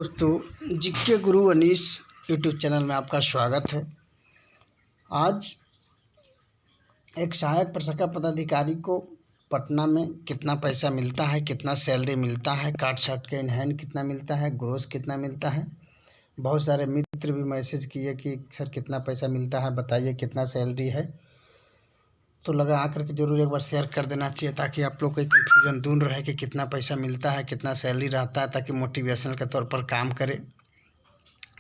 दोस्तों, जीके गुरु Anish YouTube channel में आपका स्वागत है। आज एक सहायक प्रशाखा पदाधिकारी को पटना में कितना पैसा मिलता है, कितना सैलरी मिलता है, काट छाट के इन हैंड कितना मिलता है, ग्रोस कितना मिलता है। बहुत सारे मित्र भी मैसेज किए कि सर कितना पैसा मिलता है, बताइए कितना सैलरी है। तो लगा आकर के ज़रूर एक बार शेयर कर देना चाहिए ताकि आप लोग को एक कन्फ्यूजन दूर रहे कि कितना पैसा मिलता है, कितना सैलरी रहता है, ताकि मोटिवेशनल के तौर पर काम करे।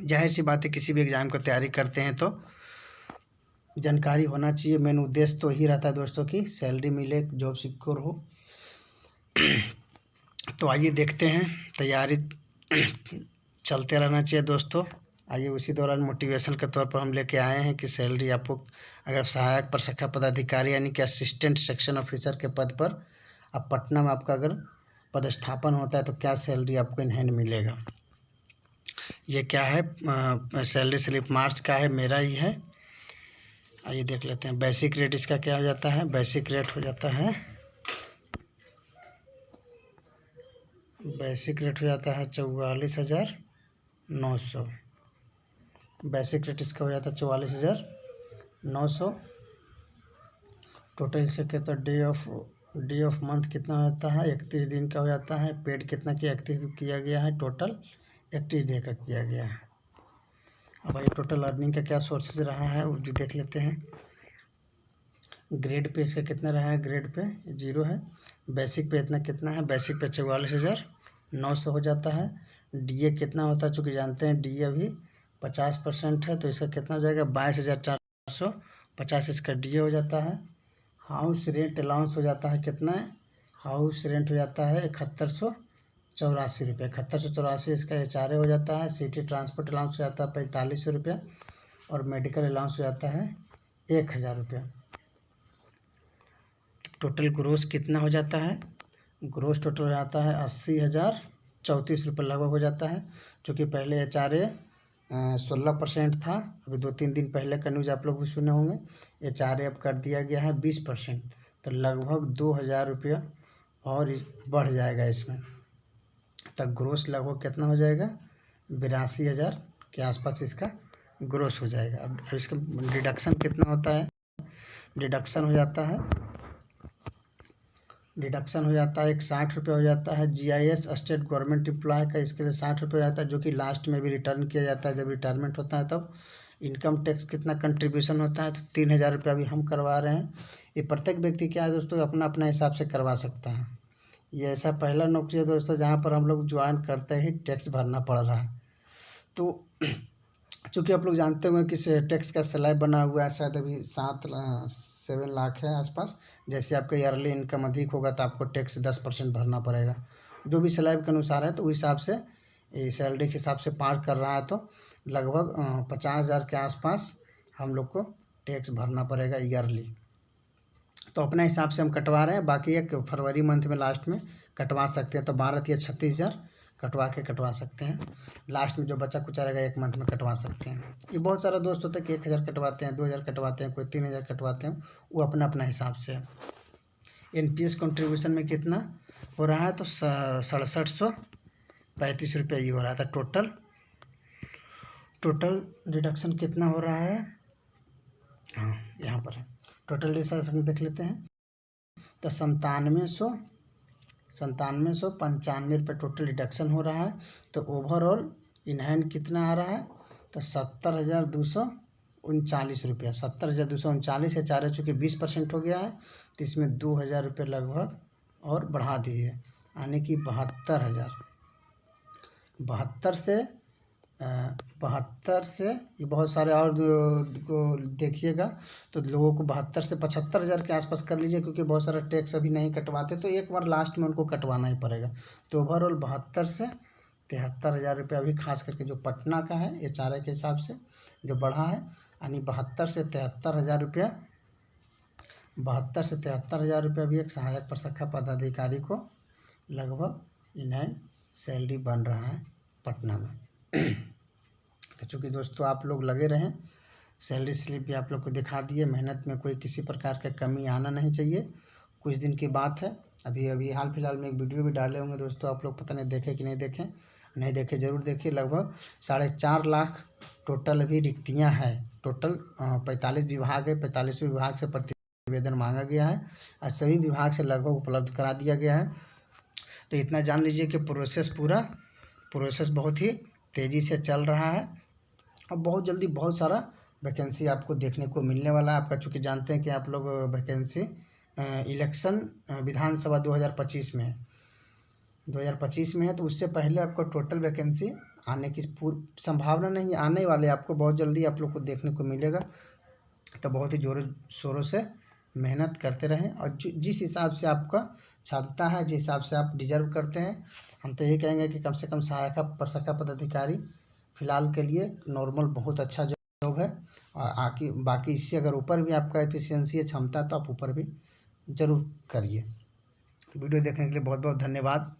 जाहिर सी बात है, किसी भी एग्ज़ाम की तैयारी करते हैं तो जानकारी होना चाहिए। मेन उद्देश्य तो यही रहता है दोस्तों कि सैलरी मिले, जॉब सिक्योर हो। तो आइए देखते हैं, तैयारी चलते रहना चाहिए दोस्तों। आइए उसी दौरान मोटिवेशन के तौर पर हम लेके आए हैं कि सैलरी आपको अगर सहायक प्रशाखा पदाधिकारी यानी कि असिस्टेंट सेक्शन ऑफिसर के पद पर अब पटना में आपका अगर पदस्थापन होता है तो क्या सैलरी आपको इन हैंड मिलेगा। ये क्या है, सैलरी स्लिप मार्च का है, मेरा ही है। आइए देख लेते हैं। बेसिक रेट इसका क्या हो जाता है, बेसिक रेट हो जाता है 44,900। बेसिक रेट इसका हो जाता है 44,900। टोटल इससे कहते हैं डे ऑफ मंथ कितना हो जाता है, 31 दिन का हो जाता है। पेड कितना किया, 31 किया गया है, टोटल 31 डे का किया गया है। अब भाई टोटल अर्निंग का क्या सोर्सेज रहा है वो भी देख लेते हैं। ग्रेड पे इसका कितना रहा है, ग्रेड पे 0 है। बेसिक पे इतना कितना है, बेसिक पे 44,900 हो जाता है। डीए कितना होता है, चूँकि जानते हैं डीए अभी 50% है तो इसका कितना हो जाएगा, 22,450 इसका डीए हो जाता है। हाउस रेंट अलाउंस हो जाता है कितना है, हाउस रेंट हो जाता है 7184 रुपये। 7184 इसका HRA हो जाता है। सिटी ट्रांसपोर्ट अलाउंस हो जाता है 4500 रुपये और मेडिकल अलाउंस हो जाता है 1000 रुपये। टोटल ग्रोस कितना हो जाता है, ग्रोस टोटल हो जाता है 80,034 रुपये लगभग हो जाता है। क्योंकि पहले HRA 16% था, अभी 2-3 दिन पहले का न्यूज़ आप लोग भी सुने होंगे। HRA अब कर दिया गया है 20%, तो लगभग 2,000 रुपया और बढ़ जाएगा इसमें। तब ग्रोस लगभग कितना हो जाएगा, 82,000 के आसपास इसका ग्रोस हो जाएगा। अब इसका डिडक्शन कितना होता है, डिडक्शन हो जाता है एक 60 रुपये हो जाता है। GIS स्टेट गवर्नमेंट एम्प्लॉय का इसके लिए 60 रुपये हो जाता है, जो कि लास्ट में भी रिटर्न किया जाता है जब रिटायरमेंट होता है तब। इनकम टैक्स कितना कंट्रीब्यूशन होता है, तो 3,000 रुपये अभी हम करवा रहे हैं। ये प्रत्येक व्यक्ति क्या है दोस्तों, अपना अपना हिसाब से करवा सकता है। ये ऐसा पहला नौकरी है दोस्तों जहाँ पर हम लोग ज्वाइन करते ही टैक्स भरना पड़ रहा है। तो चूँकि आप लोग जानते होंगे कि टैक्स का स्लैब बना हुआ है, शायद अभी 7 लाख है आसपास। जैसे आपका ईयरली इनकम अधिक होगा तो आपको टैक्स 10% भरना पड़ेगा, जो भी स्लैब के अनुसार है। तो उस हिसाब से सैलरी के हिसाब से पार कर रहा है तो लगभग 50,000 के आसपास हम लोग को टैक्स भरना पड़ेगा ईयरली। तो अपने हिसाब से हम कटवा रहे हैं। बाकी एक फरवरी मंथ में लास्ट में कटवा सकते हैं, तो 12 या 36,000 कटवा सकते हैं। लास्ट में जो बचा कुचा रहेगा एक मंथ में कटवा सकते हैं। ये बहुत सारा दोस्त होता है कि 1,000 कटवाते हैं, 2,000 कटवाते हैं, कोई 3,000 कटवाते हैं, वो अपना अपना हिसाब से है। NPS कंट्रीब्यूशन में कितना हो रहा है, तो 6735 रुपये ये हो रहा था। टोटल डिडक्शन कितना हो रहा है, हाँ यहाँ पर है। टोटल डिडक्शन देख लेते हैं, तो 9795 रुपये टोटल डिडक्शन हो रहा है। तो ओवरऑल इन हैंड कितना आ रहा है, तो 70,239 रुपया, 70,239 है। चारे चूँकि 20% हो गया है तो इसमें 2,000 रुपये लगभग और बढ़ा दिए, यानी कि 72,000। 72 से ये बहुत सारे और को देखिएगा तो लोगों को 72 से 75,000 के आसपास कर लीजिए, क्योंकि बहुत सारा टैक्स अभी नहीं कटवाते तो एक बार लास्ट में उनको कटवाना ही पड़ेगा। तो ओवरऑल 72 से 73,000 रुपये अभी खास करके जो पटना का है HRA के हिसाब से जो बढ़ा है, यानी 72 से 73,000 रुपया, 72 से 73,000 रुपये अभी एक सहायक प्रशाखा पदाधिकारी को लगभग इन हैंड सैलरी बन रहा है पटना में। तो चूँकि दोस्तों आप लोग लगे रहें, सैलरी स्लिप भी आप लोग को दिखा दिए। मेहनत में कोई किसी प्रकार का कमी आना नहीं चाहिए। कुछ दिन की बात है, अभी हाल फिलहाल में एक वीडियो भी डाले होंगे दोस्तों, आप लोग पता नहीं देखें कि नहीं देखें। नहीं देखे ज़रूर देखिए। लगभग 4.5 लाख टोटल अभी रिक्तियाँ हैं। टोटल 45 विभाग है, 45वें विभाग से प्रतिवेदन मांगा गया है और सभी विभाग से लगभग उपलब्ध करा दिया गया है। तो इतना जान लीजिए कि प्रोसेस बहुत ही तेज़ी से चल रहा है और बहुत जल्दी बहुत सारा वैकेंसी आपको देखने को मिलने वाला है आपका। चूँकि जानते हैं कि आप लोग वैकेंसी इलेक्शन विधानसभा 2025 में है, 2025 में है, तो उससे पहले आपको टोटल वैकेंसी आने की पूरी संभावना नहीं, आने वाले आपको बहुत जल्दी आप लोग को देखने को मिलेगा। तो बहुत ही ज़ोरों शोरों से मेहनत करते रहें और जिस हिसाब से आपका क्षमता है, जिस हिसाब से आप डिजर्व करते हैं, हम तो ये कहेंगे कि कम से कम सहायक प्रशाखा पदाधिकारी फ़िलहाल के लिए नॉर्मल बहुत अच्छा जॉब है। और बाकी इससे अगर ऊपर भी आपका एफिशिएंसी है, क्षमता, तो आप ऊपर भी ज़रूर करिए। वीडियो देखने के लिए बहुत बहुत धन्यवाद।